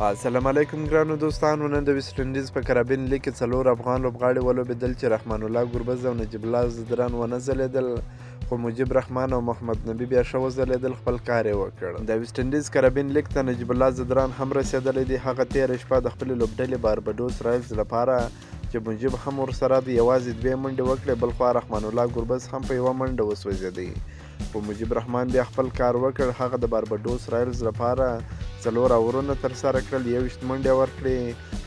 السلام علیکم ګرانو دوستانو. نن د ویسټ انډیز په کرابین لیګ کې 4 افغان لوبغاړي ولوبېدل چې رحمان الله ګربز او نجیب الله زدران ونه ځلېدل، خو مجیب رحمان او محمد نبي بیا ښه وځلېدل، خپل کار یې وکړ. د ویسټ انډیز کرابین لیګ ته نجیب الله زدران هم رسېدلی دی. هغه تېره شپه د خپلې لوبډلې باربډوس رایلز لپاره چې مجیب هم ورسره د یوازې 2 منډې وکړې، بل خوا رحمان الله ګربز هم په 1 منډه وسوځېدی. خو مجیب رحمان بیا خپل کار وکړ. هغه د باربډوس رایلز لپاره 4 اورونه ترسره کړل، 21 منډې ورکړې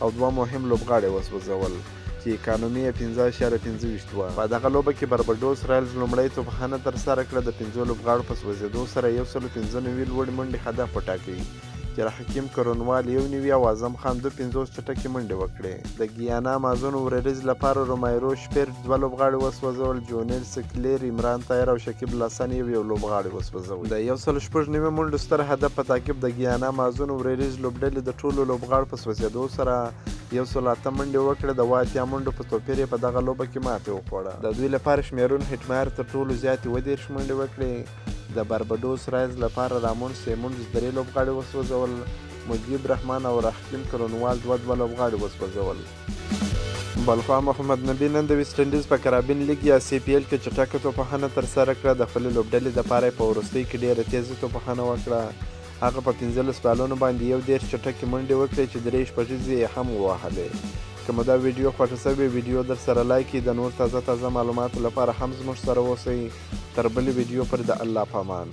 او 2 مهم لوبغاړي وسوځول چې اکانومي یې 15.25 وه. په دغه لوبه کې باربډوس رایلز لومړۍ توپخانه ترسره کړه. د 5 لوبغاړو په سوځېدو سره 195 لوړې منډې هدف وټاکئ چې حکیم کرونوال 1 او اعظم خان 250 چټکې منډې وکړې. د ګیانا مازون ورېرز لپاره رومایرو شپیر 2 لوبغاړي وسوځول، جونیل سکلیر، عمران طاهر او شکیب الحسن یو لوبغاړي وسوځول. د 106 منډو ستر هدف په تعقیب د ګیانا مازون ورېرز لوبډلې د ټولو لوبغاړو په سوځېدو سره 108 منډې وکړې. د 80 منډو په توپیر یې په دغه لوبه کې ماتې وخوړه. د دوی لپاره شمیرون هټمایر تر ټولو زیاتې 30 منډې وکړې. د باربډوس رایلز لپاره رامون سیمونز 3 لوبغاړي وسوځول، مجیب رحمان او حکیم کرونوال 2 لوبغاړي وسوځول. بلخوا محمد نبي نن د ویسټ انډیز په کرابین لیګ یا سی پی ایل کې چټکه توپخانه ترسره کړه. د خپلې لوبډلې دپاره په وروستۍ کې ډېره تیزه توپخانه وکړه. هغه په 15 بالونو باندې 1 چټکې منډې وکړې چې 3 شپږیزې یې هم ووهلې. که مو دا ویډیو خوښه شوې، ویډیو در سره لایک کړئ. د نور تازه معلوماتو لپاره هم زموږ سره اوسئ. تر بلې ویډیو پر د الله په امان.